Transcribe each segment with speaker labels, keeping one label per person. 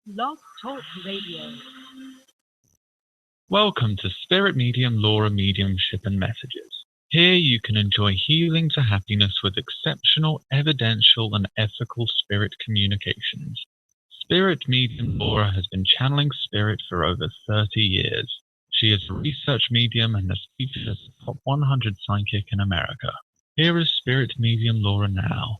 Speaker 1: Blog Talk Radio.
Speaker 2: Welcome to Spirit Medium Laura Mediumship and Messages. Here you can enjoy healing to happiness with exceptional, evidential, and ethical spirit communications. Spirit Medium Laura has been channeling spirit for over 30 years. She is a research medium and has featured as a top 100 psychic in America. Here is Spirit Medium Laura now.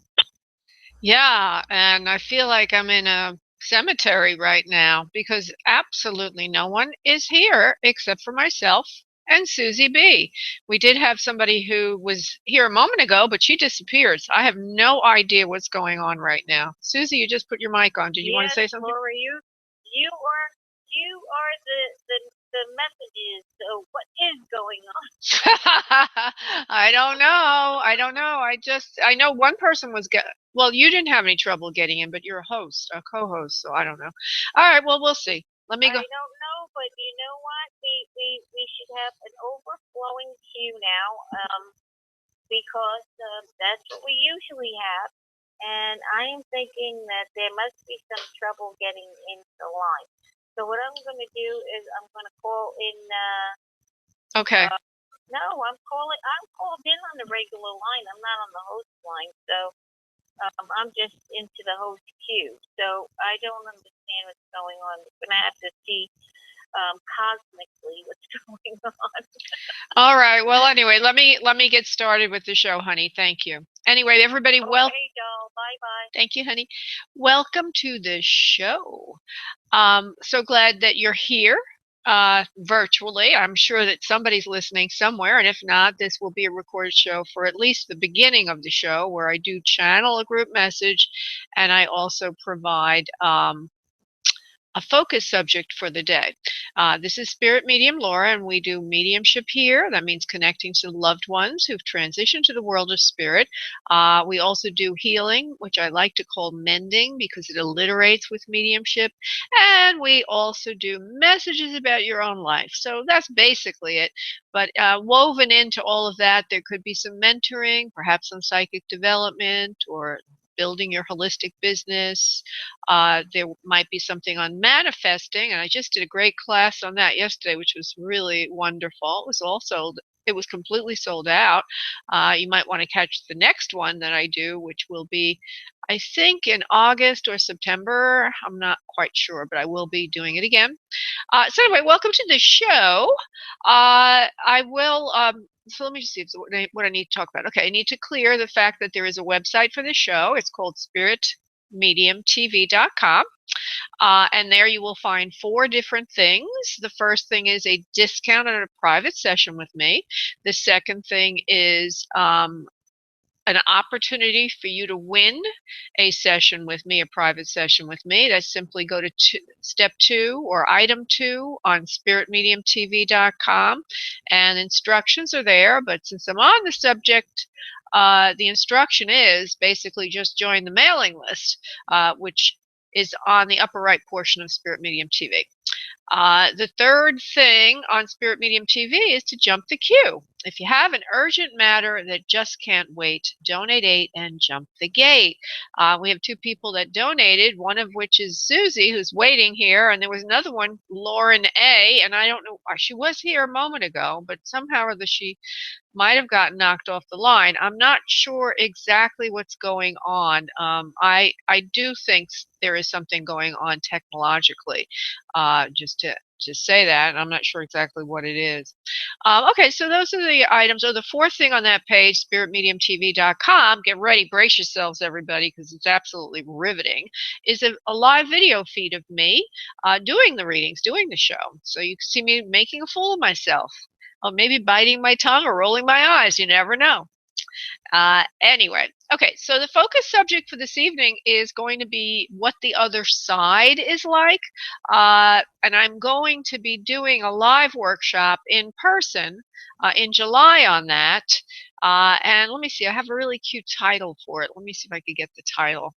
Speaker 3: Yeah, and I feel like I'm in a cemetery right now because absolutely no one is here except for myself and Susie B. We did have somebody who was here a moment ago, but she disappeared. So I have no idea what's going on right now. Susie, you just put your mic on. Did you want to say something?
Speaker 4: Laura, you are the messages. So what is going on?
Speaker 3: I don't know. I know one person was well, you didn't have any trouble getting in, but you're a host, a co-host, so I don't know. All right, well, we'll see. Let me go.
Speaker 4: I don't know, but you know what? We should have an overflowing queue now, because that's what we usually have. And I am thinking that there must be some trouble getting into the line. So what I'm going to do is I'm going to call in.
Speaker 3: Okay.
Speaker 4: No, I'm called in on the regular line. I'm not on the host line. So I'm just into the host queue. So I don't understand what's going on. I'm going to have to see cosmically what's going on.
Speaker 3: All right. Well, anyway, let me get started with the show, honey. Thank you. Anyway, everybody,
Speaker 4: Hey, doll. Bye-bye.
Speaker 3: Thank you, honey. Welcome to the show. So glad that you're here virtually. I'm sure that somebody's listening somewhere, and if not, this will be a recorded show for at least the beginning of the show, where I do channel a group message, and I also provide a focus subject for the day. This is Spirit Medium Laura, and we do mediumship here. That means connecting to loved ones who've transitioned to the world of spirit. We also do healing, which I like to call mending because it alliterates with mediumship. And we also do messages about your own life. So that's basically it. But woven into all of that, there could be some mentoring, perhaps some psychic development, or building your holistic business. There might be something on manifesting, and I just did a great class on that yesterday, which was really wonderful. It was completely sold out. You might want to catch the next one that I do, which will be, I think, in August or September. I'm not quite sure, but I will be doing it again. So anyway, welcome to the show. I will. So let me just see what I need to talk about. Okay, I need to clear the fact that there is a website for the show. It's called spiritmediumtv.com. And there you will find 4 different things. The first thing is a discount on a private session with me. The second thing is an opportunity for you to win a session with me, a private session with me. That's simply go to step 2 or item 2 on spiritmediumtv.com, and instructions are there. But since I'm on the subject, the instruction is basically just join the mailing list, which is on the upper right portion of Spirit Medium TV. The third thing on Spirit Medium TV is to jump the queue. If you have an urgent matter that just can't wait, donate 8 and jump the gate. We have 2 people that donated, one of which is Susie, who's waiting here, and there was another one, Lauren A., and I don't know, she was here a moment ago, but somehow or other she might have gotten knocked off the line. I'm not sure exactly what's going on. I do think there is something going on technologically, just to say that, and I'm not sure exactly what it is. Okay, so those are the items. The fourth thing on that page, spiritmediumtv.com, get ready, brace yourselves, everybody, because it's absolutely riveting, is a live video feed of me doing the readings, doing the show. So you can see me making a fool of myself. Or maybe biting my tongue or rolling my eyes. You never know. Anyway, okay, so the focus subject for this evening is going to be what the other side is like. And I'm going to be doing a live workshop in person in July on that. And let me see, I have a really cute title for it. Let me see if I could get the title.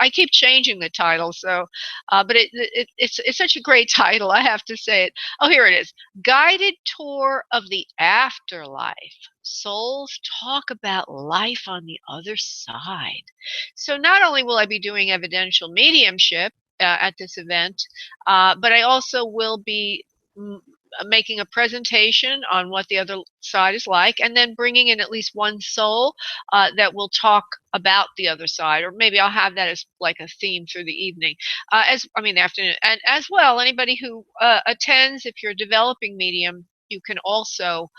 Speaker 3: I keep changing the title, so, but it's such a great title, I have to say it. Oh, here it is. Guided Tour of the Afterlife. Souls talk about life on the other side. So not only will I be doing evidential mediumship, at this event. But I also will be making a presentation on what the other side is like, and then bringing in at least one soul that will talk about the other side, or maybe I'll have that as like a theme through the evening, the afternoon, and as well, anybody who attends, if you're a developing medium, you can also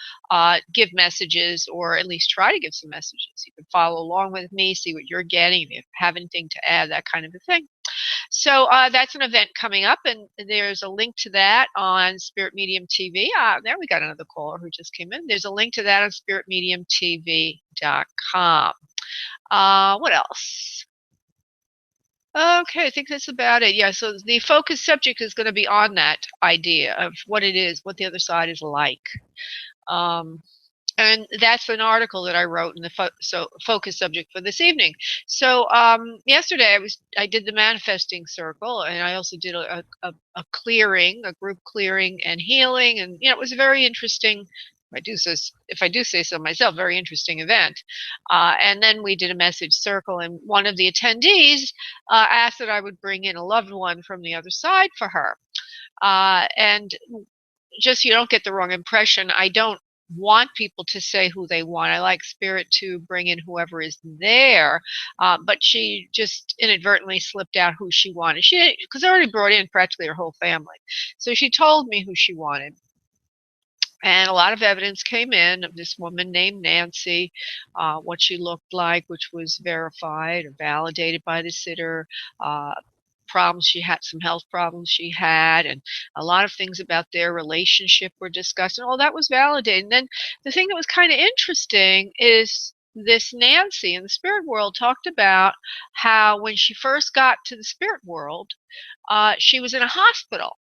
Speaker 3: give messages, or at least try to give some messages. You can follow along with me, see what you're getting, if you have anything to add, that kind of a thing. So that's an event coming up, and there's a link to that on Spirit Medium TV. There we got another caller who just came in. There's a link to that on spiritmediumtv.com. What else? Okay, I think that's about it. Yeah, so the focus subject is going to be on that idea of what it is, what the other side is like. And that's an article that I wrote in the focus subject for this evening. So yesterday I did the manifesting circle, and I also did a clearing, a group clearing and healing, and it was a very interesting, if I do say so myself, very interesting event. And then we did a message circle, and one of the attendees asked that I would bring in a loved one from the other side for her. And just so you don't get the wrong impression, I don't want people to say who they want. I like Spirit to bring in whoever is there, but she just inadvertently slipped out who she wanted. Because I already brought in practically her whole family, so she told me who she wanted. And a lot of evidence came in of this woman named Nancy, what she looked like, which was verified or validated by the sitter. Problems she had, some health problems she had, and a lot of things about their relationship were discussed, and all that was validated. And then the thing that was kind of interesting is this Nancy in the spirit world talked about how when she first got to the spirit world, she was in a hospital.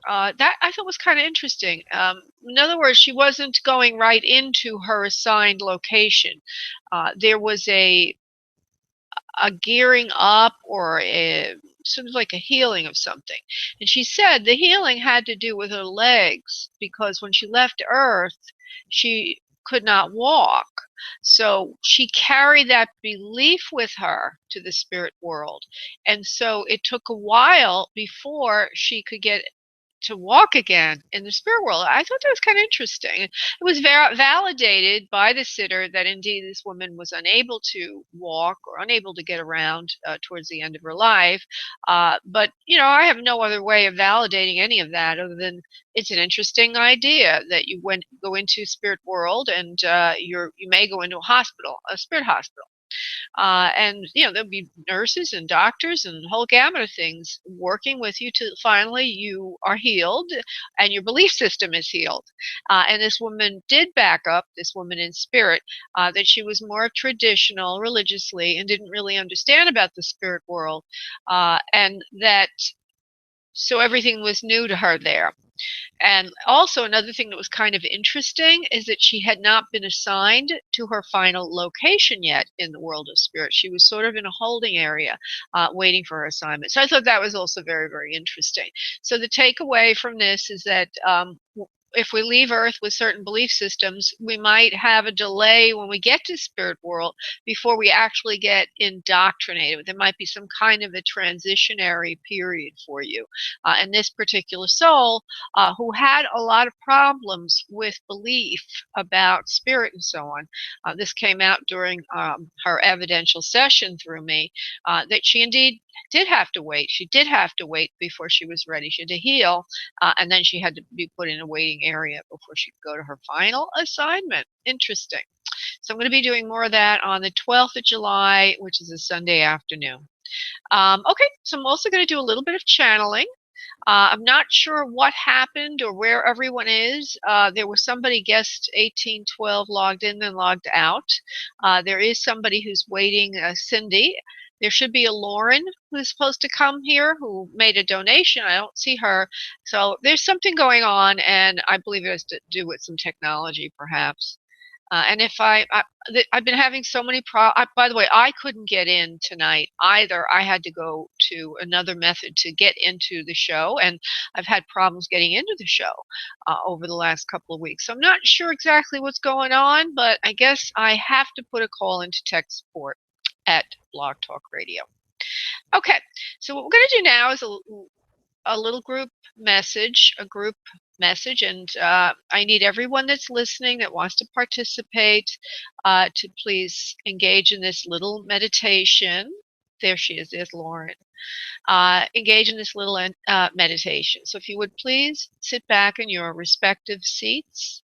Speaker 3: That I thought was kind of interesting. In other words, she wasn't going right into her assigned location. There was a gearing up, or sort of like a healing of something. And she said the healing had to do with her legs, because when she left Earth, she could not walk. So she carried that belief with her to the spirit world. And so it took a while before she could get to walk again in the spirit world. I thought that was kind of interesting. It was validated by the sitter that indeed this woman was unable to walk or unable to get around towards the end of her life. But I have no other way of validating any of that other than it's an interesting idea that you go into spirit world, and you may go into a hospital, a spirit hospital. And there'll be nurses and doctors and a whole gamut of things working with you till finally you are healed and your belief system is healed. And this woman did back up, this woman in spirit, that she was more traditional religiously and didn't really understand about the spirit world, and that so everything was new to her there. And also another thing that was kind of interesting is that she had not been assigned to her final location yet in the world of spirit. She was sort of in a holding area waiting for her assignment. So I thought that was also very, very interesting. So the takeaway from this is that if we leave Earth with certain belief systems, we might have a delay when we get to spirit world before we actually get indoctrinated. There might be some kind of a transitionary period for you. And this particular soul, who had a lot of problems with belief about spirit and so on, this came out during her evidential session through me, that she indeed did have to wait. She did have to wait before she was ready. She had to heal, and then she had to be put in a waiting area before she could go to her final assignment. Interesting. So I'm going to be doing more of that on the 12th of July, which is a Sunday afternoon. Okay, so I'm also going to do a little bit of channeling. I'm not sure what happened or where everyone is. There was somebody, guest 1812, logged in and logged out. There is somebody who's waiting, Cindy. There should be a Lauren who's supposed to come here who made a donation. I don't see her. So there's something going on, and I believe it has to do with some technology, perhaps. And if I've been having so many by the way, I couldn't get in tonight either. I had to go to another method to get into the show, and I've had problems getting into the show over the last couple of weeks. So I'm not sure exactly what's going on, but I guess I have to put a call into tech support at Blog Talk Radio. Okay, So what we're going to do now is a little group message, and I need everyone that's listening that wants to participate to please engage in this little meditation. There she is. There's Lauren. Engage in this little meditation. So if you would please sit back in your respective seats.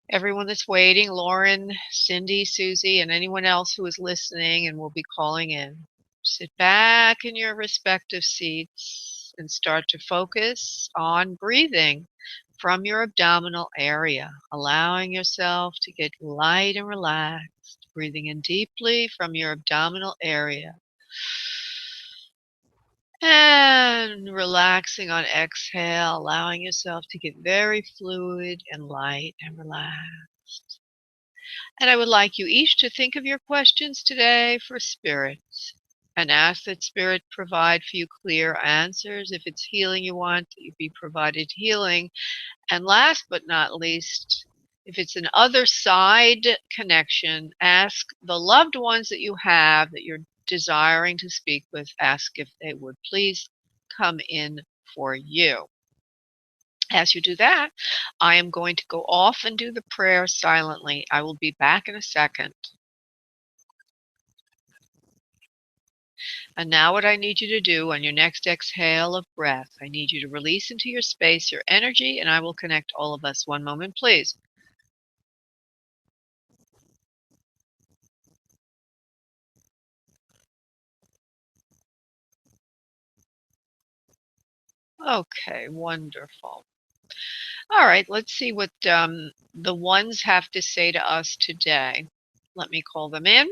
Speaker 3: Everyone that's waiting, Lauren, Cindy, Susie, and anyone else who is listening and will be calling in. Sit back in your respective seats and start to focus on breathing from your abdominal area, allowing yourself to get light and relaxed, breathing in deeply from your abdominal area. And relaxing on exhale, allowing yourself to get very fluid and light and relaxed. And I would like you each to think of your questions today for Spirit and ask that Spirit provide for you clear answers. If it's healing you want, that you be provided healing. And last but not least, if it's an other side connection, ask the loved ones that you have that you're desiring to speak with, ask if they would please come in for you. As you do that, I am going to go off and do the prayer silently. I will be back in a second. And now what I need you to do on your next exhale of breath, I need you to release into your space your energy, and I will connect all of us. One moment, please. Okay, wonderful. All right, let's see what the ones have to say to us today. Let me call them in.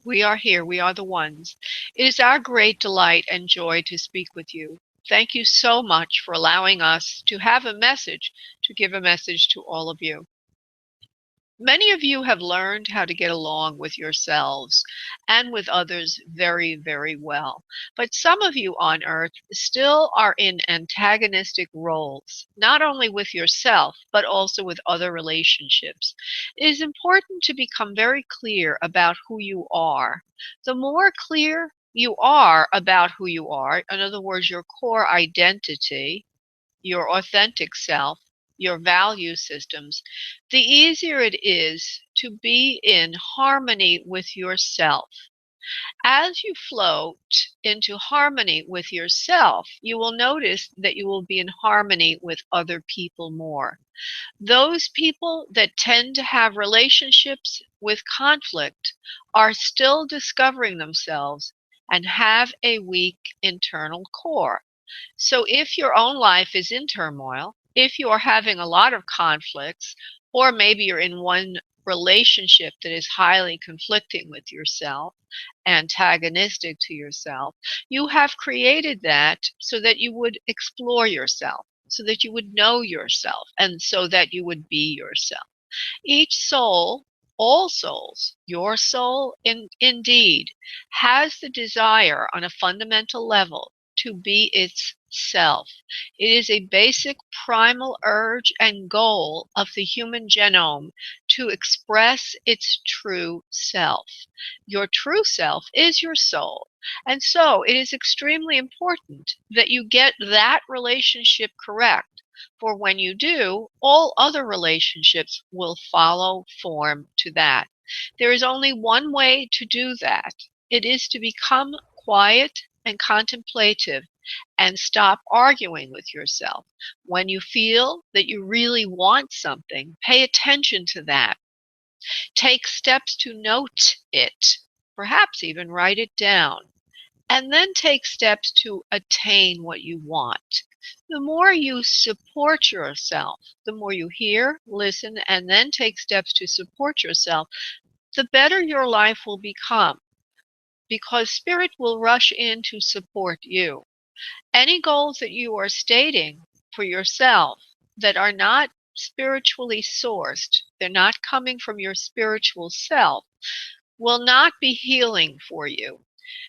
Speaker 3: We are here. We are the ones. It is our great delight and joy to speak with you. Thank you so much for allowing us to have a message, to give a message to all of you. Many of you have learned how to get along with yourselves and with others very, very well. But some of you on Earth still are in antagonistic roles, not only with yourself, but also with other relationships. It is important to become very clear about who you are. The more clear you are about who you are, in other words, your core identity, your authentic self, your value systems, the easier it is to be in harmony with yourself. As you float into harmony with yourself, you will notice that you will be in harmony with other people more. Those people that tend to have relationships with conflict are still discovering themselves and have a weak internal core. So if your own life is in turmoil, if you are having a lot of conflicts, or maybe you're in one relationship that is highly conflicting with yourself, antagonistic to yourself, you have created that so that you would explore yourself, so that you would know yourself, and so that you would be yourself. Each soul, all souls, your soul indeed, has the desire on a fundamental level to be itself. It is a basic primal urge and goal of the human genome to express its true self. Your true self is your soul. And so it is extremely important that you get that relationship correct. For when you do, all other relationships will follow form to that. There is only one way to do that. It is to become quiet and contemplative and stop arguing with yourself. When you feel that you really want something, pay attention to that. Take steps to note it, perhaps even write it down, and then take steps to attain what you want. The more you support yourself, the more you hear, listen, and then take steps to support yourself, the better your life will become, because Spirit will rush in to support you. Any goals that you are stating for yourself that are not spiritually sourced, they're not coming from your spiritual self, will not be healing for you.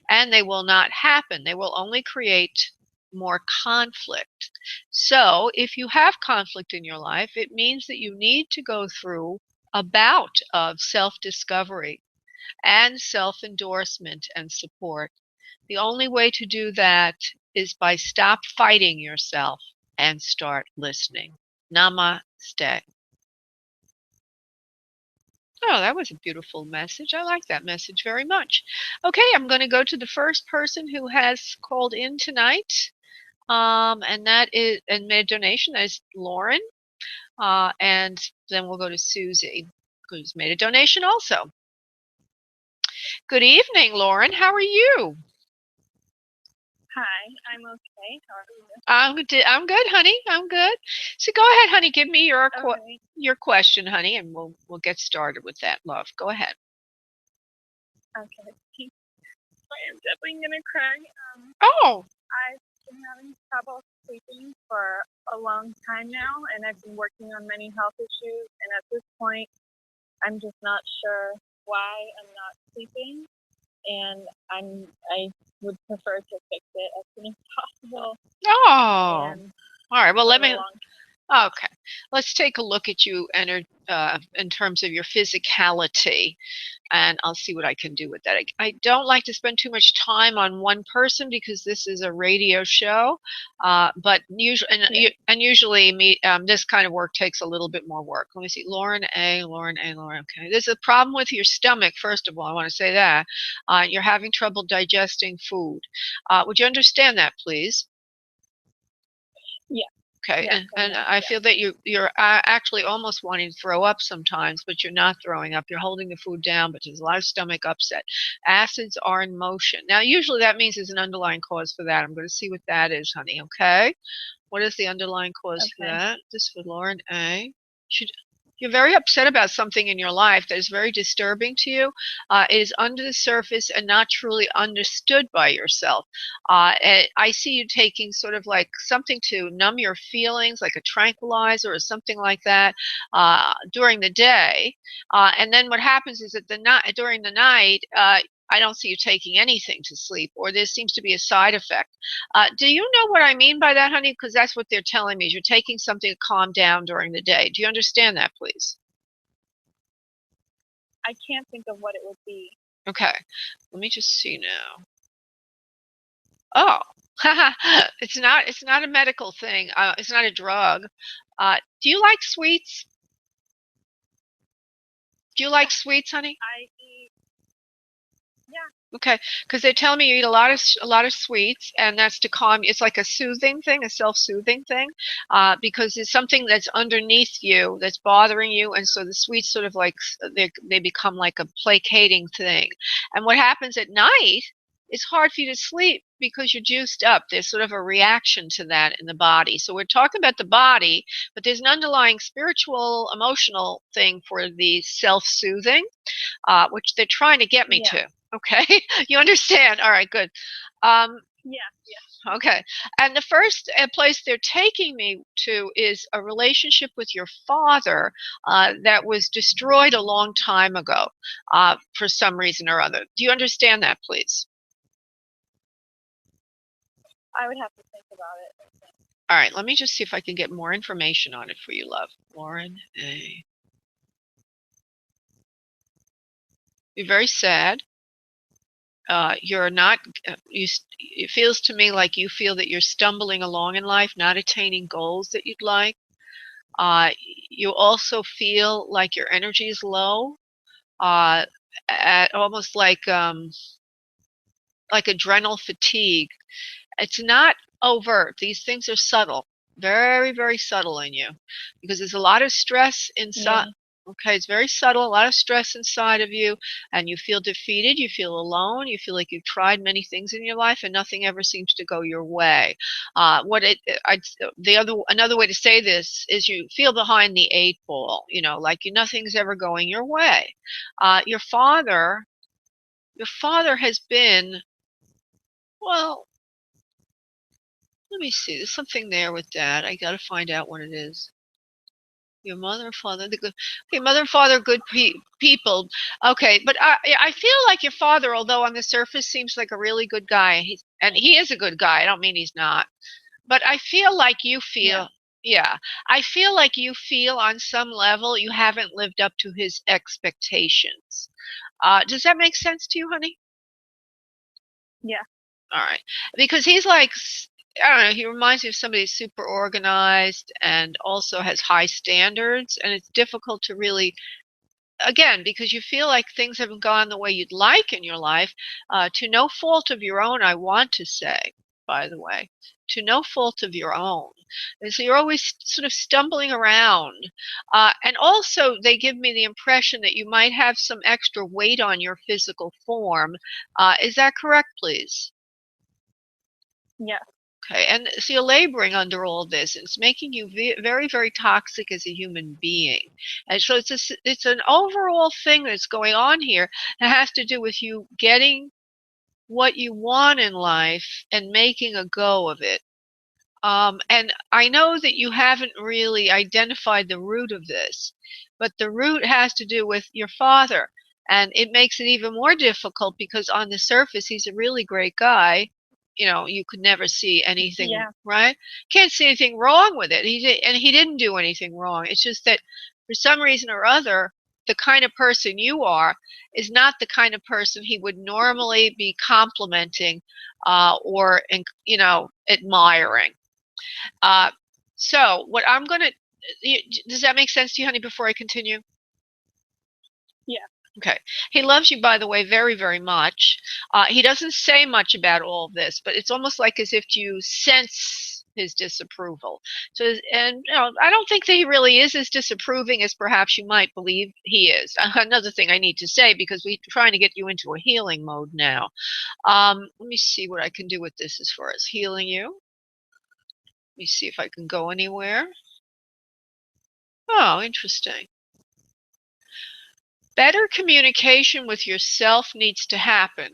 Speaker 3: And they will not happen. They will only create more conflict. So if you have conflict in your life, it means that you need to go through a bout of self-discovery and self-endorsement and support. The only way to do that is by stop fighting yourself and start listening. Namaste. Oh, that was a beautiful message. I like that message very much. Okay, I'm going to go to the first person who has called in tonight. And that is, and made a donation, that is Lauren. And then we'll go to Susie, who's made a donation also. Good evening, Lauren. How are you?
Speaker 5: Hi, I'm okay. How are you?
Speaker 3: I'm good, honey. I'm good. So go ahead, honey. Give me your
Speaker 5: Okay.
Speaker 3: your question, honey, and we'll get started with that, love. Go ahead.
Speaker 5: Okay. I am definitely gonna cry.
Speaker 3: Oh.
Speaker 5: I've been having trouble sleeping for a long time now, and I've been working on many health issues. And at this point, I'm just not sure why I'm not sleeping, and I would prefer to fix it as soon as possible.
Speaker 3: Oh.
Speaker 5: And
Speaker 3: all right. Well, let
Speaker 5: for a
Speaker 3: me.
Speaker 5: long
Speaker 3: Okay, let's take a look at you in terms of your physicality, and I'll see what I can do with that. I don't like to spend too much time on one person because this is a radio show, but usually, usually this kind of work takes a little bit more work. Let me see, Lauren A, Lauren A, Lauren. Okay, there's a problem with your stomach. First of all, I want to say that you're having trouble digesting food. Would you understand that, please?
Speaker 5: Yeah.
Speaker 3: Okay,
Speaker 5: Yeah,
Speaker 3: and I feel that you're actually almost wanting to throw up sometimes, but you're not throwing up. You're holding the food down, but there's a lot of stomach upset. Acids are in motion. Now, usually that means there's an underlying cause for that. I'm going to see what that is, honey, okay? What is the underlying cause for
Speaker 5: Okay.
Speaker 3: that? This for Lauren A. You're very upset about something in your life that is very disturbing to you. It is under the surface and not truly understood by yourself. And I see you taking sort of like something to numb your feelings, like a tranquilizer or something like that, during the day. And then what happens is that during the night, I don't see you taking anything to sleep, or there seems to be a side effect. Do you know what I mean by that, honey? Because that's what they're telling me. Is you're taking something to calm down during the day. Do you understand that, please?
Speaker 5: I can't think of what it would be.
Speaker 3: Okay. Let me just see now. Oh, it's not a medical thing. It's not a drug. Do you like sweets? Do you like sweets, honey?
Speaker 5: I eat. Yeah.
Speaker 3: Okay, because they tell me you eat a lot of sweets, and that's to calm. It's like a soothing thing, a self-soothing thing, because it's something that's underneath you that's bothering you, and so the sweets sort of like they become like a placating thing. And what happens at night? It's hard for you to sleep because you're juiced up. There's sort of a reaction to that in the body. So we're talking about the body, but there's an underlying spiritual, emotional thing for the self-soothing, which they're trying to get me to. Okay, you understand? All right, good.
Speaker 5: Yeah.
Speaker 3: Okay, and the first place they're taking me to is a relationship with your father that was destroyed a long time ago for some reason or other. Do you understand that, please?
Speaker 5: I would have to think about it.
Speaker 3: All right, let me just see if I can get more information on it for you, love. Lauren A. You're very sad. You're not, it feels to me like you feel that you're stumbling along in life, not attaining goals that you'd like. You also feel like your energy is low, almost like adrenal fatigue. It's not overt. These things are subtle, very, very subtle in you, because there's a lot of stress inside.
Speaker 5: Yeah.
Speaker 3: Okay, it's very subtle, a lot of stress inside of you, and you feel defeated, you feel alone, you feel like you've tried many things in your life and nothing ever seems to go your way. Another way to say this is you feel behind the 8 ball, like nothing's ever going your way. Your father has been, well, let me see, there's something there with Dad. I got to find out what it is. Your mother and father, mother and father, good people. Okay, but I feel like your father, although on the surface seems like a really good guy, and he is a good guy. I don't mean he's not, but I feel like you feel. Yeah. I feel like you feel on some level you haven't lived up to his expectations. Does that make sense to you, honey?
Speaker 5: Yeah.
Speaker 3: All right. Because he's like, I don't know, he reminds me of somebody who's super organized and also has high standards. And it's difficult to really, again, because you feel like things haven't gone the way you'd like in your life, to no fault of your own, I want to say, by the way, to no fault of your own. And so you're always sort of stumbling around. And also, they give me the impression that you might have some extra weight on your physical form. Is that correct, please?
Speaker 5: Yeah.
Speaker 3: Okay, and so you're laboring under all this. It's making you very, very toxic as a human being. And so it's an overall thing that's going on here that has to do with you getting what you want in life and making a go of it. And I know that you haven't really identified the root of this, but the root has to do with your father. And it makes it even more difficult because on the surface, he's a really great guy. You know, you could never see anything,
Speaker 5: Yeah.
Speaker 3: right? Can't see anything wrong with it. And he didn't do anything wrong. It's just that for some reason or other, the kind of person you are is not the kind of person he would normally be complimenting or, you know, admiring. Uh, so what I'm going to, does that make sense to you, honey, before I continue?
Speaker 5: Yeah.
Speaker 3: Okay. He loves you, by the way, very, very much. He doesn't say much about all of this, but it's almost like as if you sense his disapproval. So, and you know, I don't think that he really is as disapproving as perhaps you might believe he is. Another thing I need to say, because we're trying to get you into a healing mode now. Let me see what I can do with this as far as healing you. Let me see if I can go anywhere. Oh, interesting. Better communication with yourself needs to happen.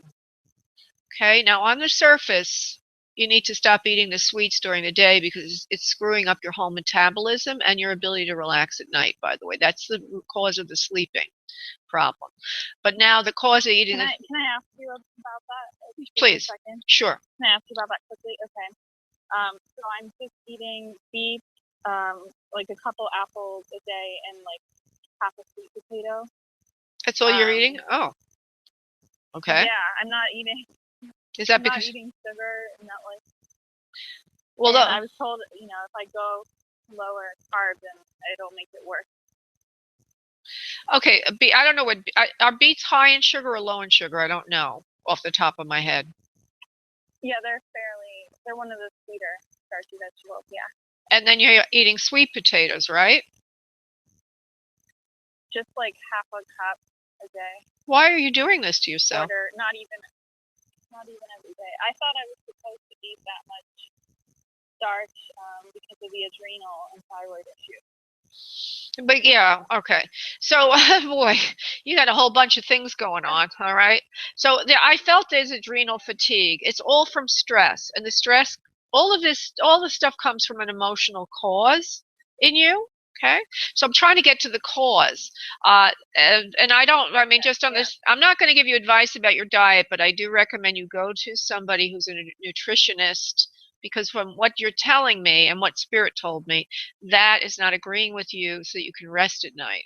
Speaker 3: Okay, now on the surface, you need to stop eating the sweets during the day because it's screwing up your whole metabolism and your ability to relax at night, by the way. That's the root cause of the sleeping problem. But now the cause of eating
Speaker 5: Can I ask you about that? Just
Speaker 3: please.
Speaker 5: 1 second.
Speaker 3: Sure.
Speaker 5: Can I ask you about that quickly? Okay. So I'm just eating beef, like a couple apples a day, and like half a sweet potato.
Speaker 3: That's all you're eating? Oh. Okay.
Speaker 5: Yeah, I'm not eating.
Speaker 3: Is that
Speaker 5: I'm
Speaker 3: because
Speaker 5: not eating sugar and not like.
Speaker 3: well,
Speaker 5: And I was told, you know, if I go lower carb, then it'll make it worse.
Speaker 3: okay, I don't know what are beets high in sugar or low in sugar? I don't know off the top of my head.
Speaker 5: Yeah, they're one of the sweeter starchy vegetables, yeah.
Speaker 3: And then you're eating sweet potatoes, right?
Speaker 5: Just like half a cup a day.
Speaker 3: Why are you doing this to yourself?
Speaker 5: Quarter, not even every day. I thought I was supposed to eat that much starch because of the adrenal and thyroid issue.
Speaker 3: But yeah, okay. So, boy, you got a whole bunch of things going on, all right? So I felt there's adrenal fatigue. It's all from stress. And the stress, all the stuff comes from an emotional cause in you, okay? So I'm trying to get to the cause. And I mean, just on this, I'm not going to give you advice about your diet, but I do recommend you go to somebody who's a nutritionist because from what you're telling me and what Spirit told me, that is not agreeing with you so that you can rest at night.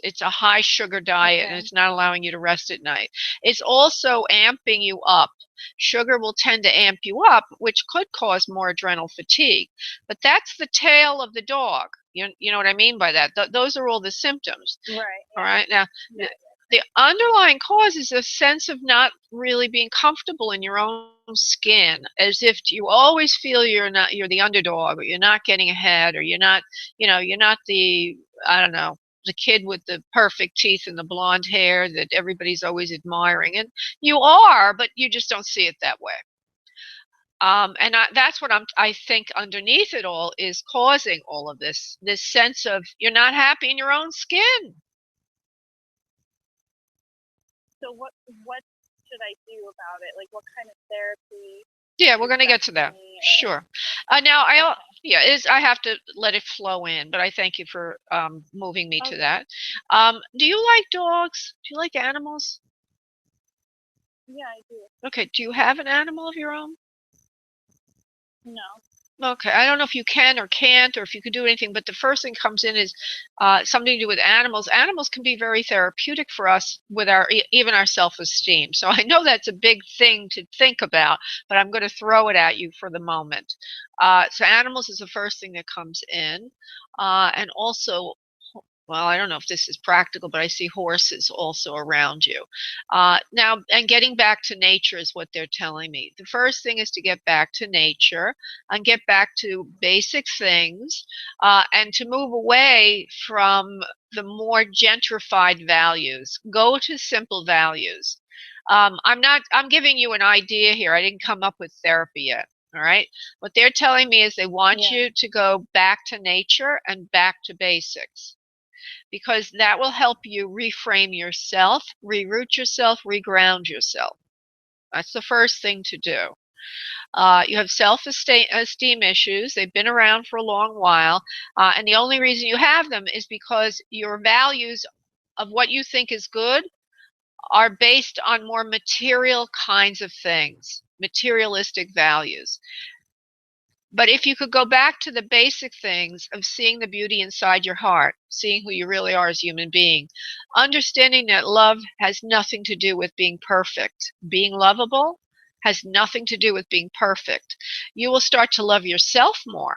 Speaker 3: It's a high sugar diet and it's not allowing you to rest at night. It's also amping you up. Sugar will tend to amp you up, which could cause more adrenal fatigue. But that's the tail of the dog. You know what I mean by that? Those are all the symptoms.
Speaker 5: Right. Yeah.
Speaker 3: All right. Now, the underlying cause is a sense of not really being comfortable in your own skin, as if you always feel you're the underdog, or you're not getting ahead, or you're not the, I don't know, the kid with the perfect teeth and the blonde hair that everybody's always admiring. And you are, but you just don't see it that way. And that's what I think underneath it all is causing all of this sense of you're not happy in your own skin.
Speaker 5: So what should I do about it? Like, what kind of therapy?
Speaker 3: Yeah, we're going to get to that. Sure. Now, I have to let it flow in, but I thank you for moving me to that. Do you like dogs? Do you like animals?
Speaker 5: Yeah, I do.
Speaker 3: Okay. Do you have an animal of your own?
Speaker 5: No.
Speaker 3: Okay, I don't know if you can or can't, or if you could do anything, but the first thing comes in is something to do with animals. Animals can be very therapeutic for us with our even our self-esteem. So I know that's a big thing to think about, but I'm going to throw it at you for the moment. So animals is the first thing that comes in, and also, well, I don't know if this is practical, but I see horses also around you. Now, and getting back to nature is what they're telling me. The first thing is to get back to nature and get back to basic things, and to move away from the more gentrified values. Go to simple values. I'm giving you an idea here. I didn't come up with therapy yet. All right. What they're telling me is they want
Speaker 5: Yeah.
Speaker 3: you to go back to nature and back to basics, because that will help you reframe yourself, reroute yourself, reground yourself. That's the first thing to do. You have self-esteem issues. They've been around for a long while. And the only reason you have them is because your values of what you think is good are based on more material kinds of things, materialistic values. But if you could go back to the basic things of seeing the beauty inside your heart, seeing who you really are as a human being, understanding that love has nothing to do with being perfect. Being lovable has nothing to do with being perfect. You will start to love yourself more.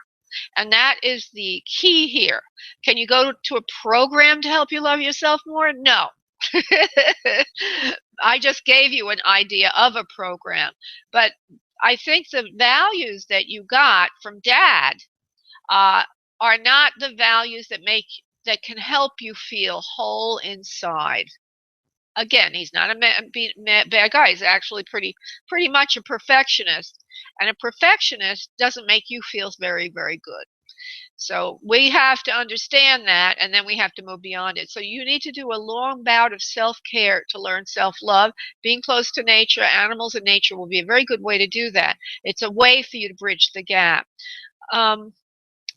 Speaker 3: And that is the key here. Can you go to a program to help you love yourself more? No. I just gave you an idea of a program. But I think the values that you got from dad uh, are not the values that can help you feel whole inside. Again, he's not a bad guy. He's actually pretty much a perfectionist, and a perfectionist doesn't make you feel very, very good. So we have to understand that, and then we have to move beyond it. So you need to do a long bout of self-care to learn self-love. Being close to nature, animals and nature will be a very good way to do that. It's a way for you to bridge the gap.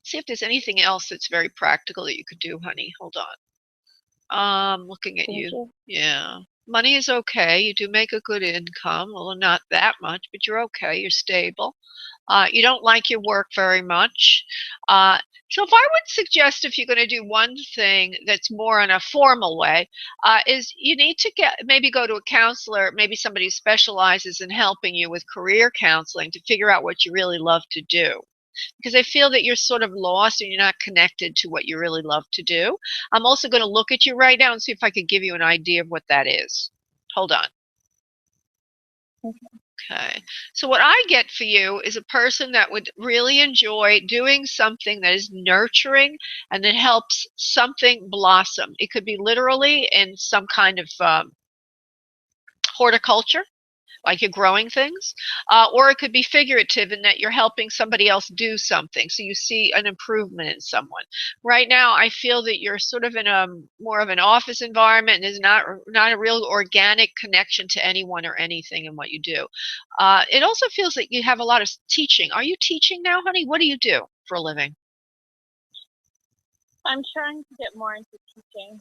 Speaker 3: See if there's anything else that's very practical that you could do, honey. Hold on. Looking at
Speaker 5: Thank
Speaker 3: you.
Speaker 5: you.
Speaker 3: Yeah. Money is okay. You do make a good income. Well, not that much, but you're okay. You're stable. You don't like your work very much. So if I would suggest, if you're going to do one thing that's more in a formal way, is you need to maybe go to a counselor, maybe somebody who specializes in helping you with career counseling to figure out what you really love to do, because I feel that you're sort of lost and you're not connected to what you really love to do. I'm also going to look at you right now and see if I could give you an idea of what that is. Hold on. Okay. So what I get for you is a person that would really enjoy doing something that is nurturing and that helps something blossom. It could be literally in some kind of horticulture, like you're growing things, or it could be figurative in that you're helping somebody else do something, so you see an improvement in someone. Right now, I feel that you're sort of in a more of an office environment, and there's not a real organic connection to anyone or anything in what you do. It also feels like you have a lot of teaching. Are you teaching now, honey? What do you do for a living?
Speaker 5: I'm trying to get more into teaching.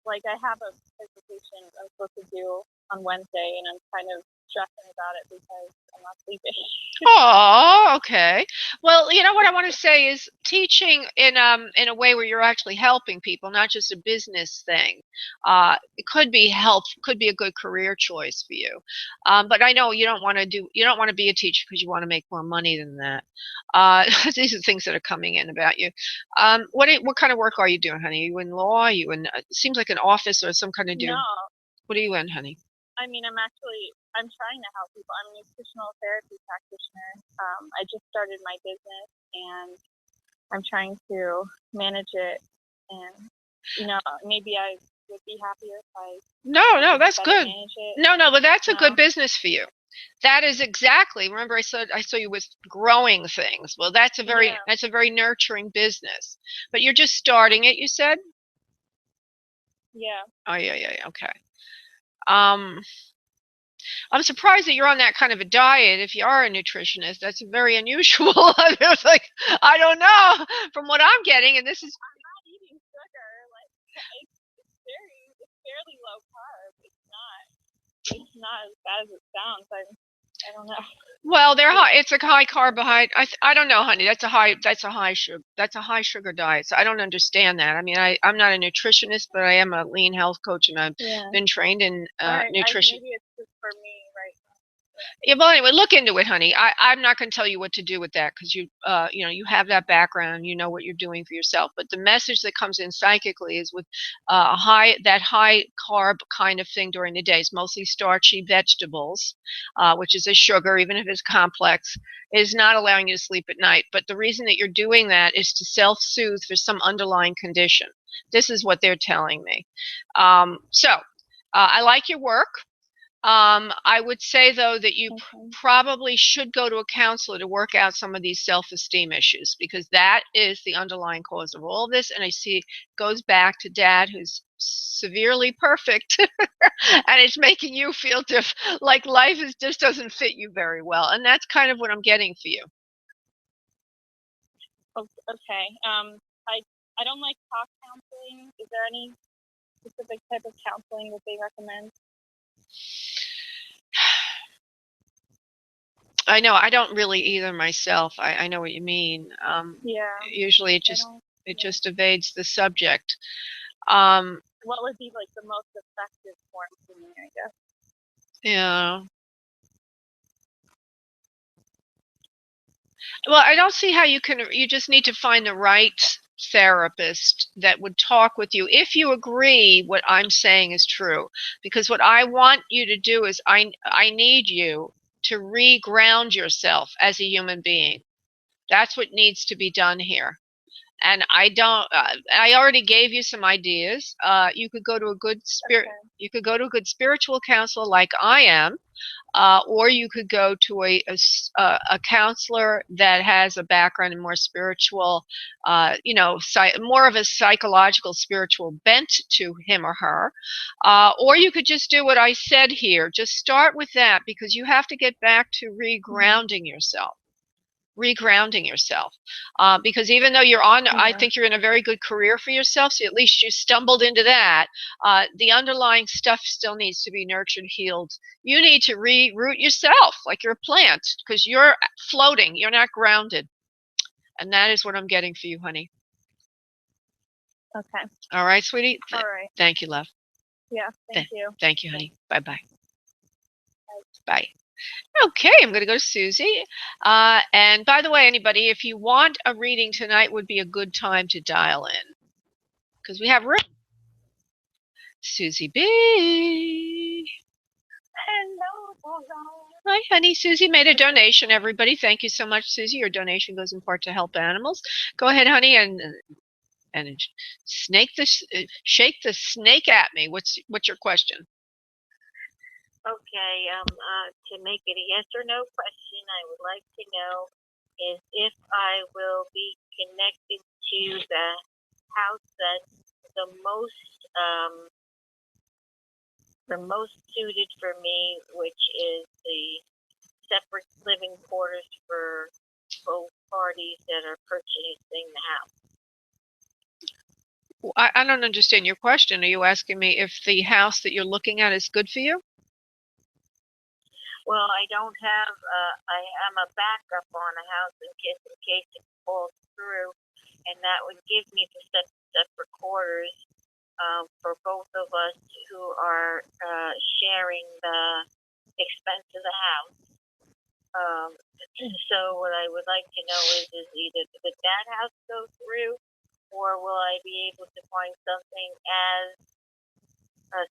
Speaker 5: Like I have a presentation I'm supposed to do on Wednesday, and I'm kind of stressing about it because I'm not sleeping.
Speaker 3: Oh, okay. Well, you know what I want to say is teaching in a way where you're actually helping people, not just a business thing. It could be could be a good career choice for you. But I know you don't want to be a teacher because you want to make more money than that. These are things that are coming in about you. What kind of work are you doing, honey? Are you in law? Are you in? It seems like an office or some kind of
Speaker 5: No,
Speaker 3: What are you in, honey?
Speaker 5: I mean I'm trying to help people. I'm a nutritional therapy practitioner. I just started my business, and I'm trying to manage it, and maybe I would be happier if I
Speaker 3: No,
Speaker 5: could
Speaker 3: that's
Speaker 5: better
Speaker 3: good.
Speaker 5: manage it.
Speaker 3: No, but that's a good
Speaker 5: No.
Speaker 3: business for you. That is exactly. Remember, I saw you with growing things. Well, that's a
Speaker 5: Yeah.
Speaker 3: very nurturing business. But you're just starting it, you said?
Speaker 5: Yeah.
Speaker 3: Oh, yeah. Okay. I'm surprised that you're on that kind of a diet if you are a nutritionist. That's very unusual. I was like, I don't know from what I'm getting, and this is.
Speaker 5: I'm not eating sugar. Like it's fairly low carb. It's not as bad as it sounds. I don't know.
Speaker 3: Well, they're high. It's a high carbohydrate. I don't know, honey. That's a high sugar diet. So I don't understand that. I mean, I'm not a nutritionist, but I am a lean health coach, and I've
Speaker 5: Yeah.
Speaker 3: been trained in
Speaker 5: All right.
Speaker 3: nutrition.
Speaker 5: Maybe it's just for me right now.
Speaker 3: Yeah, well, anyway, look into it, honey. I'm not going to tell you what to do with that because you have that background, you know what you're doing for yourself. But the message that comes in psychically is with that high carb kind of thing during the day. It's mostly starchy vegetables, which is a sugar, even if it's complex, is not allowing you to sleep at night. But the reason that you're doing that is to self-soothe for some underlying condition. This is what they're telling me. So I like your work. I would say, though, that you probably should go to a counselor to work out some of these self-esteem issues, because that is the underlying cause of all of this. And I see it goes back to Dad, who's severely perfect, and it's making you feel like life just doesn't fit you very well. And that's kind of what I'm getting for you.
Speaker 5: Okay. I don't like talk counseling. Is there any specific type of counseling that they recommend?
Speaker 3: I know I don't really either myself. I know what you mean.
Speaker 5: Yeah.
Speaker 3: Usually it just evades the subject.
Speaker 5: What would be like the most effective form for me, I guess?
Speaker 3: Yeah. Well, I don't see how you just need to find the right therapist that would talk with you if you agree what I'm saying is true. Because what I want you to do is I need you to reground yourself as a human being. That's what needs to be done here. And I already gave you some ideas. You could go to a good spiritual counselor like I am. Or you could go to a counselor that has a background in more spiritual, more of a psychological, spiritual bent to him or her. Or you could just do what I said here. Just start with that, because you have to get back to regrounding yourself. Because even though you're on, I think you're in a very good career for yourself, so at least you stumbled into that. The underlying stuff still needs to be nurtured, healed. You need to re-root yourself like you're a plant, because you're floating, you're not grounded. And that is what I'm getting for you, honey.
Speaker 5: Okay.
Speaker 3: All right, sweetie?
Speaker 5: All right.
Speaker 3: Thank you, love.
Speaker 5: Yeah, thank you.
Speaker 3: Thank you, honey. Bye-bye. Bye. Okay, I'm going to go to Susie. And by the way, anybody, if you want a reading tonight, would be a good time to dial in, because we have room. Susie B.
Speaker 4: Hello.
Speaker 3: Hi, honey. Susie made a donation, everybody. Thank you so much, Susie. Your donation goes in part to help animals. Go ahead, honey, and shake the snake at me. What's your question?
Speaker 4: Okay, to make it a yes or no question, I would like to know is if I will be connected to the house that's the most suited for me, which is the separate living quarters for both parties that are purchasing the house.
Speaker 3: I don't understand your question. Are you asking me if the house that you're looking at is good for you?
Speaker 4: Well, I don't have, I am a backup on a house in case it falls through, and that would give me the separate quarters for both of us who are sharing the expense of the house. So what I would like to know is either did that house go through, or will I be able to find something as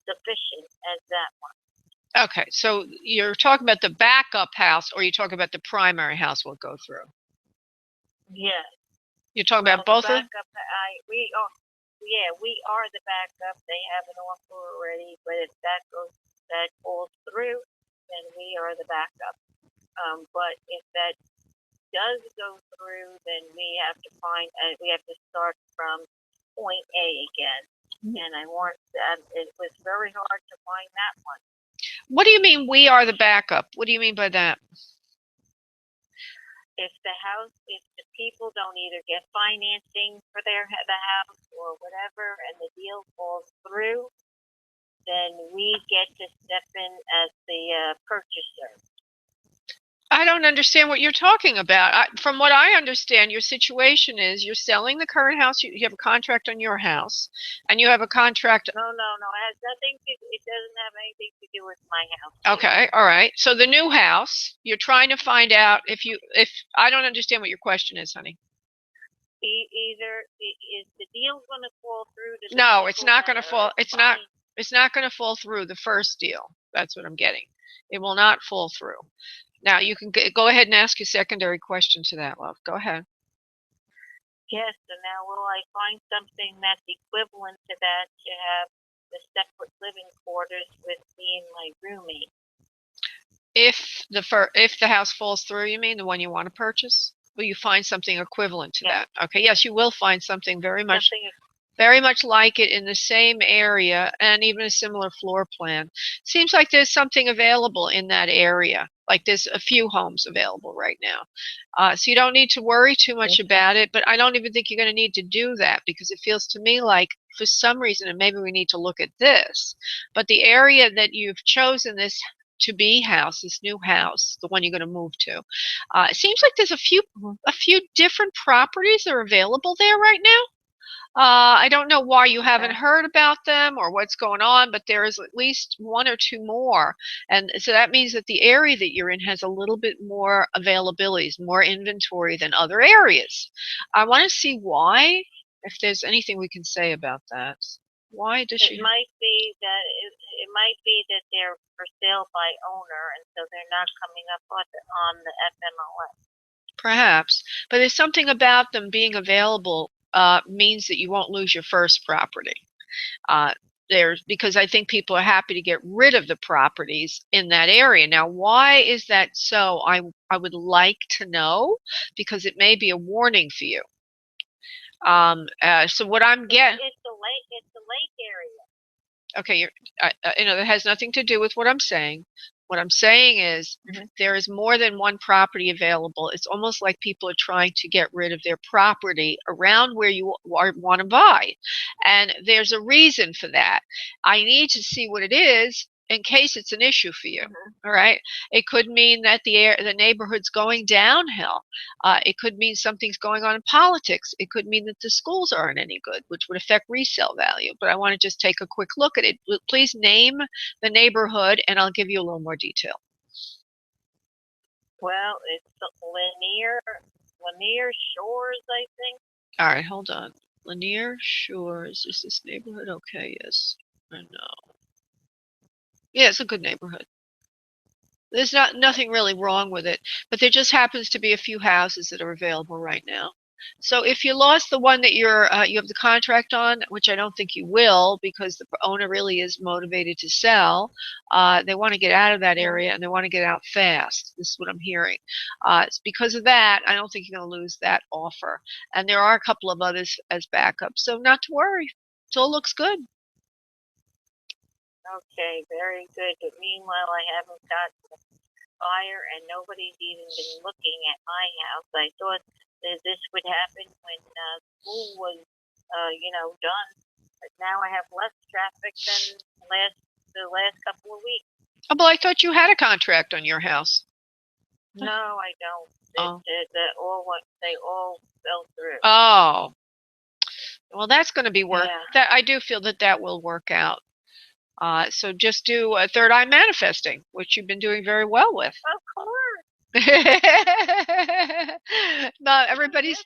Speaker 4: sufficient as that one?
Speaker 3: Okay, so you're talking about the backup house, or you're talking about the primary house will go through?
Speaker 4: Yes.
Speaker 3: You're talking about both of them?
Speaker 4: We are the backup. They have an offer already, but if that falls through, then we are the backup. But if that does go through, then we have to start from point A again. And I want that. It was very hard to find that one.
Speaker 3: What do you mean we are the backup? What do you mean by that?
Speaker 4: If the people don't either get financing for the house or whatever, and the deal falls through, then we get to step in as the purchaser.
Speaker 3: I don't understand what you're talking about. From what I understand, your situation is you're selling the current house. You have a contract on your house, and you have a contract.
Speaker 4: No. It has nothing to. It doesn't have anything to do with my house.
Speaker 3: Okay, all right. So the new house, you're trying to find out if I don't understand what your question is, honey.
Speaker 4: Either is the deal going to fall through? To
Speaker 3: No, it's not going to fall. It's not going to fall through the first deal. That's what I'm getting. It will not fall through. Now you can go ahead and ask your secondary question to that, love. Go ahead.
Speaker 4: Yes. So now, will I find something that's equivalent to that to have the separate living quarters with me and my roommate?
Speaker 3: If the house falls through, you mean the one you want to purchase? Will you find something equivalent to that? Okay, yes, you will find something very much like it in the same area and even a similar floor plan. Seems like there's something available in that area. Like there's a few homes available right now. So you don't need to worry too much about it, but I don't even think you're going to need to do that because it feels to me like for some reason, and maybe we need to look at this, but the area that you've chosen this to be house, this new house, the one you're going to move to, it seems like there's a few different properties that are available there right now. I don't know why you haven't heard about them or what's going on, but there is at least one or two more. And so that means that the area that you're in has a little bit more availabilities, more inventory than other areas. I want to see why, if there's anything we can say about that. Why does she?
Speaker 4: It might be that they're for sale by owner, and so they're not coming up on the FMLS.
Speaker 3: Perhaps, but there's something about them being available means that you won't lose your first property. Because I think people are happy to get rid of the properties in that area. Now, why is that so? I would like to know because it may be a warning for you. So what I'm getting,
Speaker 4: it's the lake area.
Speaker 3: Okay, that has nothing to do with what I'm saying. What I'm saying is there is more than one property available. It's almost like people are trying to get rid of their property around where you want to buy. And there's a reason for that. I need to see what it is in case it's an issue for you. All right. It could mean that the neighborhood's going downhill. It could mean something's going on in politics. It could mean that the schools aren't any good, which would affect resale value. But I want to just take a quick look at it. Please name the neighborhood, and I'll give you a little more detail.
Speaker 4: Well, it's Lanier Shores, I think.
Speaker 3: All right, hold on. Lanier Shores. Is this neighborhood okay? Yes or no? Yeah, it's a good neighborhood. There's nothing really wrong with it, but there just happens to be a few houses that are available right now. So if you lost the one that you have the contract on, which I don't think you will, because the owner really is motivated to sell, they want to get out of that area and they want to get out fast. This is what I'm hearing. It's because of that, I don't think you're going to lose that offer. And there are a couple of others as backup, so not to worry. It all looks good.
Speaker 4: Okay, very good. But meanwhile, I haven't got the buyer, and nobody's even been looking at my house. I thought that this would happen when school was, done. But now I have less traffic than the last couple of weeks.
Speaker 3: Oh, well, I thought you had a contract on your house.
Speaker 4: No, I don't. They all fell through.
Speaker 3: Oh, well, that's going to be work. Yeah. I do feel that will work out. So just do a third eye manifesting, which you've been doing very well with.
Speaker 4: Of course.
Speaker 3: Not everybody's.
Speaker 4: Yes,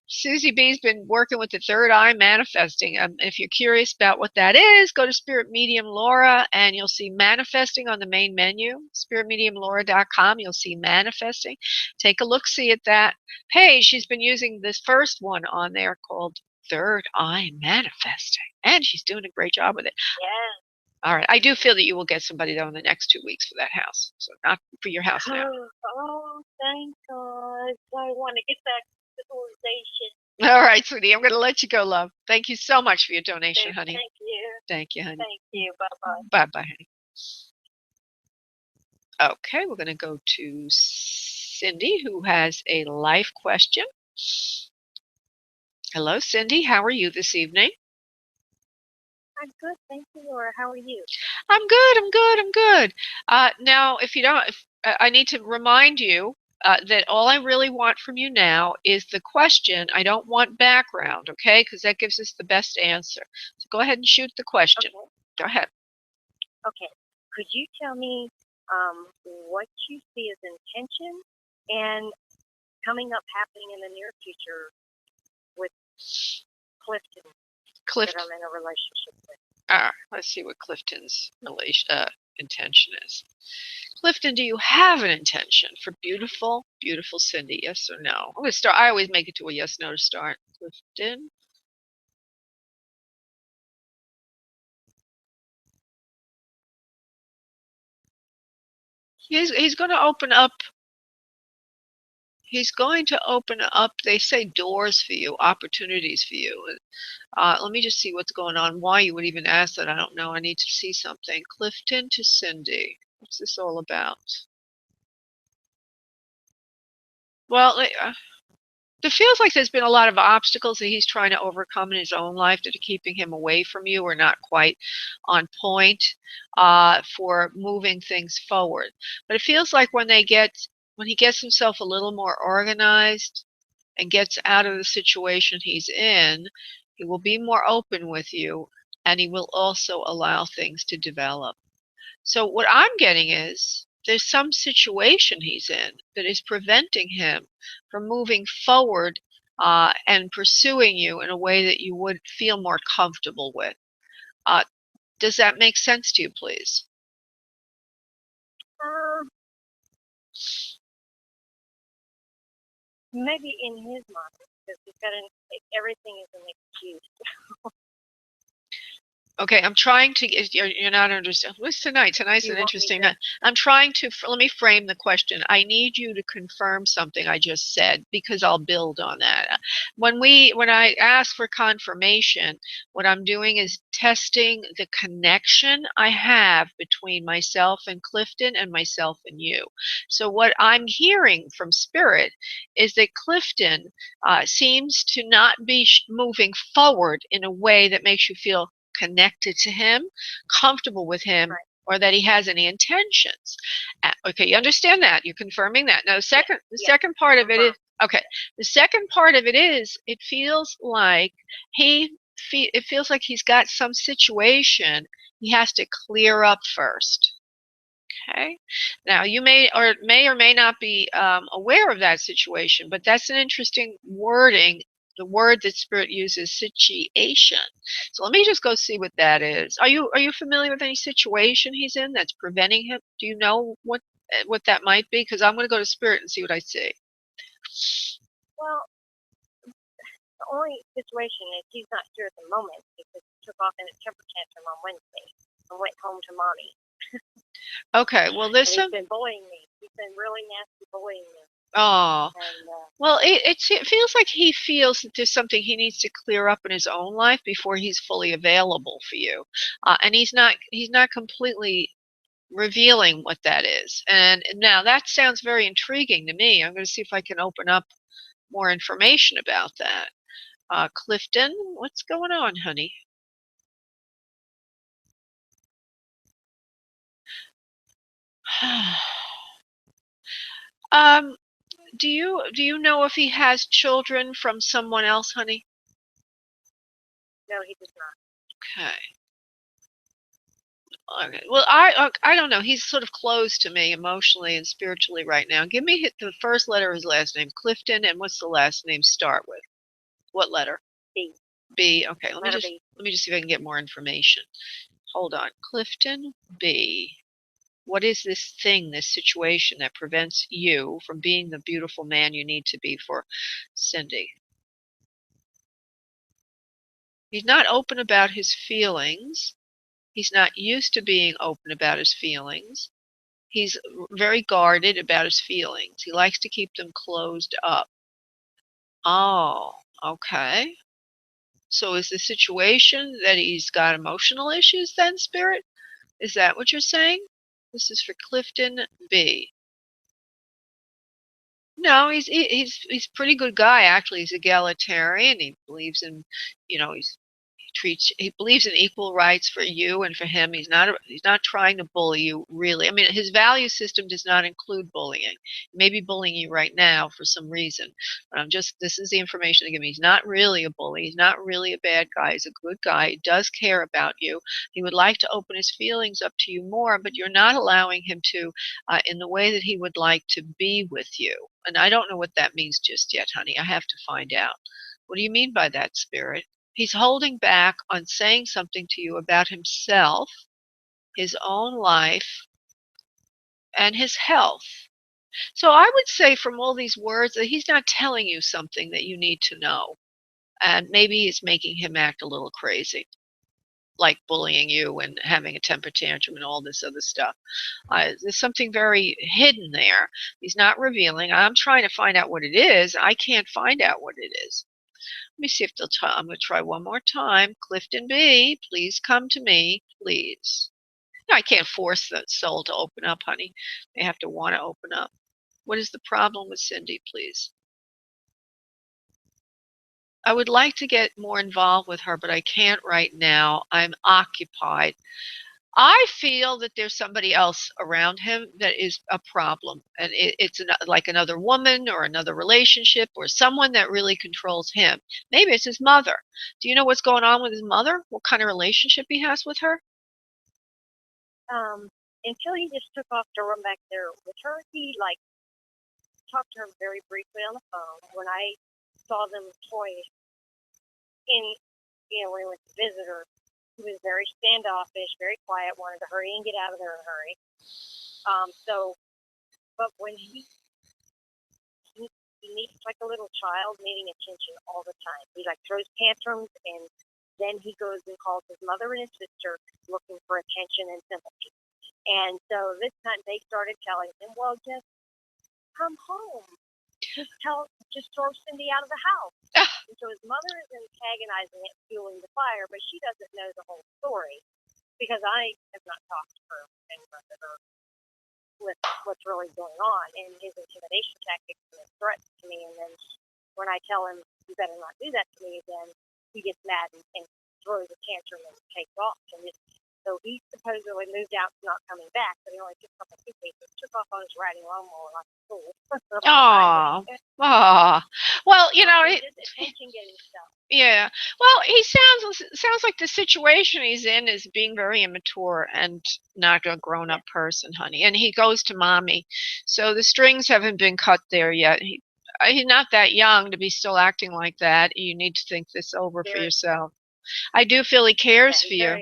Speaker 3: Susie B's been working with the third eye manifesting. If you're curious about what that is, go to Spirit Medium Laura and you'll see manifesting on the main menu. SpiritMediumLaura.com. You'll see manifesting. Take a look, see at that page. She's been using this first one on there called Third Eye Manifesting, and she's doing a great job with it.
Speaker 4: Yeah.
Speaker 3: All right. I do feel that you will get somebody though in the next 2 weeks for that house. So not for your house now.
Speaker 4: Oh, thank God. I want to get back to civilization.
Speaker 3: All right, sweetie. I'm going to let you go, love. Thank you so much for your donation, honey.
Speaker 4: Thank you.
Speaker 3: Thank you, honey.
Speaker 4: Thank you. Bye-bye.
Speaker 3: Bye-bye, honey. Okay, we're going to go to Cindy, who has a life question. Hello, Cindy. How are you this evening?
Speaker 5: I'm good, thank you. Or how are you?
Speaker 3: I'm good. Now, if I need to remind you that all I really want from you now is the question. I don't want background, okay? Because that gives us the best answer. So go ahead and shoot the question.
Speaker 4: Okay.
Speaker 3: Go ahead.
Speaker 4: Okay. Could you tell me what you see as intention and coming up happening in the near future with Clifton that I'm in a relationship with?
Speaker 3: Let's see what Clifton's intention is. Clifton, do you have an intention for beautiful, beautiful Cindy? Yes or no? I'm going to start. I always make it to a yes, no to start. Clifton. He's going to open up. He's going to open up, they say, doors for you, opportunities for you. Let me just see what's going on. Why you would even ask that, I don't know. I need to see something. Clifton to Cindy. What's this all about? Well, it feels like there's been a lot of obstacles that he's trying to overcome in his own life that are keeping him away from you or not quite on point for moving things forward. But it feels like when he gets himself a little more organized and gets out of the situation he's in, he will be more open with you, and he will also allow things to develop. So what I'm getting is there's some situation he's in that is preventing him from moving forward and pursuing you in a way that you would feel more comfortable with. Does that make sense to you, please?
Speaker 4: Maybe in his mind, because he's got everything is an excuse.
Speaker 3: Okay, I'm trying to get, you're not understanding. What's tonight? Tonight's an interesting night. I'm trying to, let me frame the question. I need you to confirm something I just said because I'll build on that. When I ask for confirmation, what I'm doing is testing the connection I have between myself and Clifton and myself and you. So what I'm hearing from Spirit is that Clifton seems to not be moving forward in a way that makes you feel connected to him, comfortable with him, right, or that he has any intentions. Okay, you understand that? You're confirming that. Now, the second part of it is, okay, the second part of it is, it feels like it feels like he's got some situation he has to clear up first. Okay. Now, you may or may not be aware of that situation, but that's an interesting wording. The word that Spirit uses, situation. So let me just go see what that is. Are you familiar with any situation he's in that's preventing him? Do you know what that might be? Because I'm going to go to Spirit and see what I see.
Speaker 4: Well, the only situation is he's not here at the moment because he took off in a temper tantrum on Wednesday and went home to mommy.
Speaker 3: Okay, well, he's
Speaker 4: been bullying me. He's been really nasty bullying me.
Speaker 3: Oh, well, it feels like he feels that there's something he needs to clear up in his own life before he's fully available for you, and he's not completely revealing what that is. And now that sounds very intriguing to me. I'm going to see if I can open up more information about that. Clifton, what's going on, honey? Do you know if he has children from someone else, honey?
Speaker 4: No, he does not.
Speaker 3: Okay. Okay. Well, I don't know. He's sort of closed to me emotionally and spiritually right now. Give me the first letter of his last name, Clifton, and what's the last name start with? What letter?
Speaker 4: B.
Speaker 3: B. Okay. Let me just see if I can get more information. Hold on. Clifton B. What is this thing, this situation that prevents you from being the beautiful man you need to be for Cindy? He's not open about his feelings. He's not used to being open about his feelings. He's very guarded about his feelings. He likes to keep them closed up. Oh, okay. So is the situation that he's got emotional issues then, Spirit? Is that what you're saying? This is for Clifton B. No, he's a pretty good guy actually. He's egalitarian. He believes in, he's he believes in equal rights for you and for him. He's not trying to bully you, really. I mean, his value system does not include bullying. He may be bullying you right now for some reason, but this is the information to give me. He's not really a bully. He's not really a bad guy. He's a good guy. He does care about you. He would like to open his feelings up to you more, but you're not allowing him to in the way that he would like to be with you. And I don't know what that means just yet, honey. I have to find out. What do you mean by that, Spirit? He's holding back on saying something to you about himself, his own life, and his health. So I would say from all these words that he's not telling you something that you need to know. And maybe it's making him act a little crazy, like bullying you and having a temper tantrum and all this other stuff. There's something very hidden there. He's not revealing. I'm trying to find out what it is. I can't find out what it is. Let me see if they'll try. I'm going to try one more time. Clifton B, please come to me, please. No, I can't force the soul to open up, honey. They have to want to open up. What is the problem with Cindy, please? I would like to get more involved with her, but I can't right now. I'm occupied. I feel that there's somebody else around him that is a problem, and it's like another woman or another relationship or someone that really controls him. Maybe it's his mother. Do you know what's going on with his mother? What kind of relationship he has with her?
Speaker 4: Until he just took off to run back there with her, he talked to her very briefly on the phone. When I saw them twice when we went to visit her, he was very standoffish, very quiet, wanted to hurry and get out of there in a hurry. But when he needs like a little child needing attention all the time. He throws tantrums, and then he goes and calls his mother and his sister looking for attention and sympathy. And so this time they started telling him, well, just come home. Just throw Cindy out of the house. And so his mother is antagonizing it, fueling the fire, but she doesn't know the whole story because I have not talked to her and confronted her with what's really going on and his intimidation tactics and his threats to me. And then when I tell him, you better not do that to me, then he gets mad and throws a tantrum and takes off. So he supposedly moved out, not coming back, but he only took a couple of suitcases, took off on his riding lawnmower like a fool.
Speaker 3: Well,
Speaker 4: just attention getting stuff.
Speaker 3: Yeah. Well, he sounds like the situation he's in is being very immature and not a grown-up person, honey. And he goes to mommy, so the strings haven't been cut there yet. He's not that young to be still acting like that. You need to think this over for yourself. I do feel he cares for you.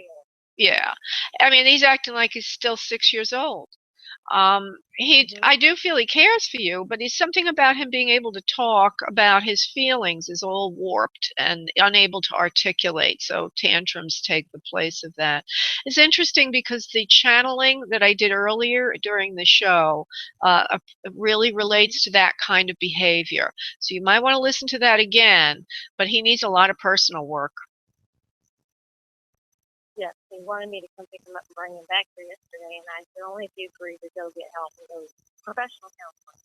Speaker 3: Yeah. I mean, he's acting like he's still 6 years old. I do feel he cares for you, but it's something about him being able to talk about his feelings is all warped and unable to articulate. So tantrums take the place of that. It's interesting because the channeling that I did earlier during the show really relates to that kind of behavior. So you might want to listen to that again, but he needs a lot of personal work.
Speaker 4: Yes, he wanted me to come pick him up and bring him back here yesterday, and I said only if you agree to go get help and go professional counseling.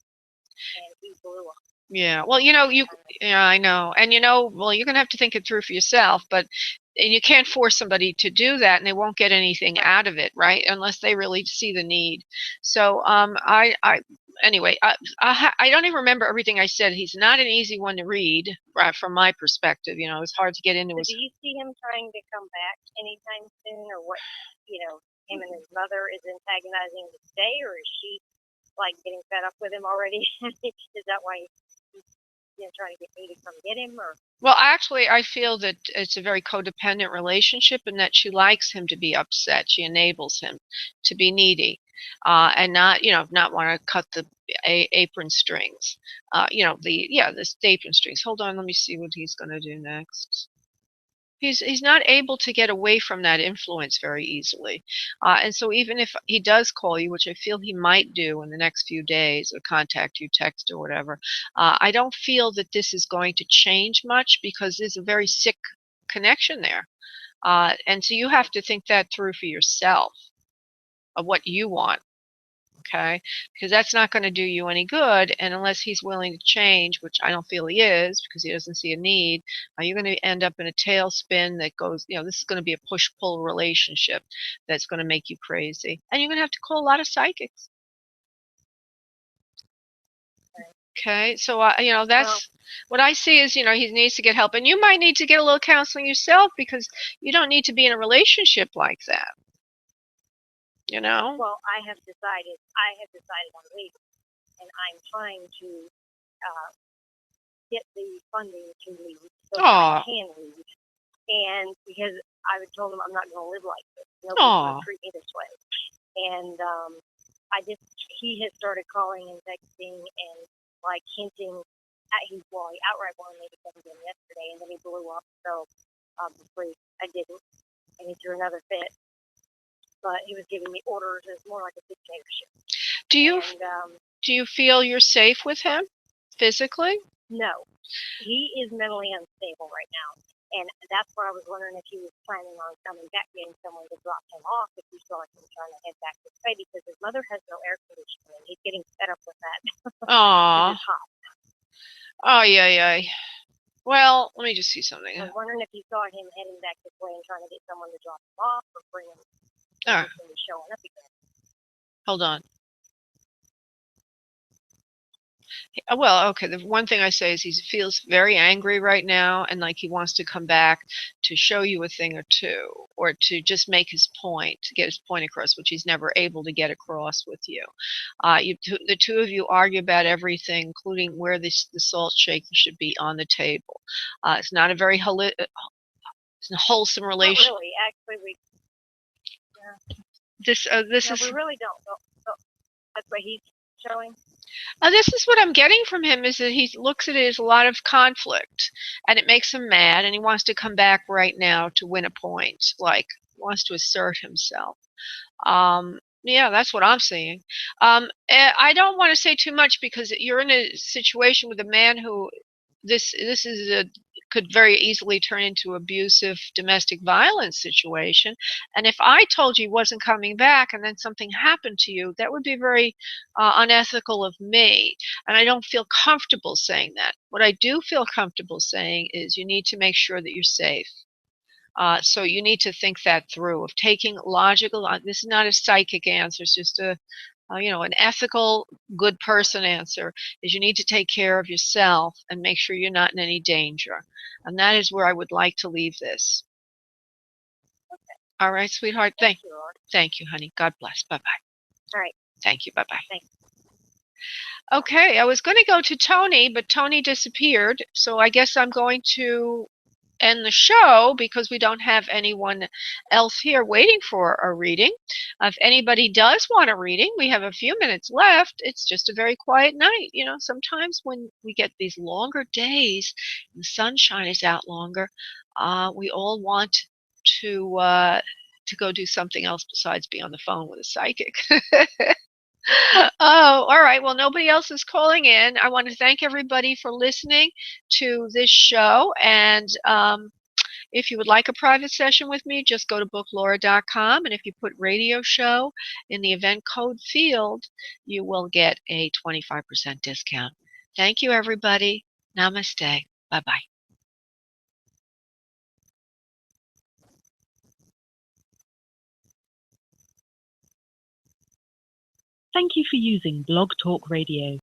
Speaker 4: And he blew up.
Speaker 3: Yeah, well, yeah, I know. And well, you're going to have to think it through for yourself, but you can't force somebody to do that and they won't get anything out of it, right? Unless they really see the need. So, anyway, I don't even remember everything I said. He's not an easy one to read, right, from my perspective. It's hard to get into his.
Speaker 4: Do you see him trying to come back anytime soon, or what? Him and his mother is antagonizing to stay, or is she getting fed up with him already? Is that why he's trying to get me to come get him, or?
Speaker 3: Well, actually, I feel that it's a very codependent relationship and that she likes him to be upset. She enables him to be needy and not want to cut the apron strings. The apron strings. Hold on, let me see what he's going to do next. He's not able to get away from that influence very easily. And so even if he does call you, which I feel he might do in the next few days, or contact you, text or whatever, I don't feel that this is going to change much because there's a very sick connection there. And so you have to think that through for yourself of what you want. okay? Because that's not going to do you any good, and unless he's willing to change, which I don't feel he is because he doesn't see a need, you're going to end up in a tailspin that goes, this is going to be a push-pull relationship that's going to make you crazy. And you're going to have to call a lot of psychics. Okay, so, that's what I see is, he needs to get help. And you might need to get a little counseling yourself because you don't need to be in a relationship like that.
Speaker 4: Well, I have decided on leaving, and I'm trying to get the funding to leave so that I can leave. And because I told him I'm not going to live like this. Nobody's going to treat me this way. And he has started calling and texting and like hinting at he outright wanted me to come to him yesterday, and then he blew up. So obviously I didn't, and he threw another fit. But he was giving me orders as more like a dictatorship.
Speaker 3: Do you feel you're safe with him physically?
Speaker 4: No, he is mentally unstable right now, and that's why I was wondering if he was planning on coming back, getting someone to drop him off if he saw him trying to head back this way, because his mother has no air conditioning. He's getting fed up with that.
Speaker 3: Aww.
Speaker 4: It's hot.
Speaker 3: Oh, yeah. Well, let me just see something.
Speaker 4: I was wondering if he saw him heading back this way and trying to get someone to drop him off or bring him. Showing up again.
Speaker 3: Hold on. Well, okay, the one thing I say is he feels very angry right now and like he wants to come back to show you a thing or two or to just make his point, to get his point across, which he's never able to get across with you. The two of you argue about everything, including where the salt shaker should be on the table. It's not a very wholesome relationship.
Speaker 4: Not really. Actually, we...
Speaker 3: We
Speaker 4: really don't. That's what he's showing.
Speaker 3: This is what I'm getting from him is that he looks at it as a lot of conflict, and it makes him mad, and he wants to come back right now to win a point, like he wants to assert himself. Yeah, that's what I'm seeing. I don't want to say too much because you're in a situation with a man who could very easily turn into abusive domestic violence situation. And if I told you he wasn't coming back and then something happened to you, that would be very unethical of me. And I don't feel comfortable saying that. What I do feel comfortable saying is you need to make sure that you're safe. So you need to think that through of taking logical, this is not a psychic answer, it's just an ethical, good person answer is you need to take care of yourself and make sure you're not in any danger. And that is where I would like to leave this.
Speaker 4: Okay.
Speaker 3: All right, sweetheart. Thank you, honey. God bless. Bye-bye.
Speaker 4: All right.
Speaker 3: Thank you. Bye-bye.
Speaker 4: Thanks.
Speaker 3: Okay, I was going to go to Tony, but Tony disappeared. So I guess I'm going to end the show because we don't have anyone else here waiting for a reading. If anybody does want a reading, we have a few minutes left. It's just a very quiet night. Sometimes when we get these longer days and the sunshine is out longer, we all want to go do something else besides be on the phone with a psychic. Oh, all right. Well, nobody else is calling in. I want to thank everybody for listening to this show. And if you would like a private session with me, just go to booklaura.com. And if you put radio show in the event code field, you will get a 25% discount. Thank you, everybody. Namaste. Bye-bye.
Speaker 1: Thank you for using Blog Talk Radio.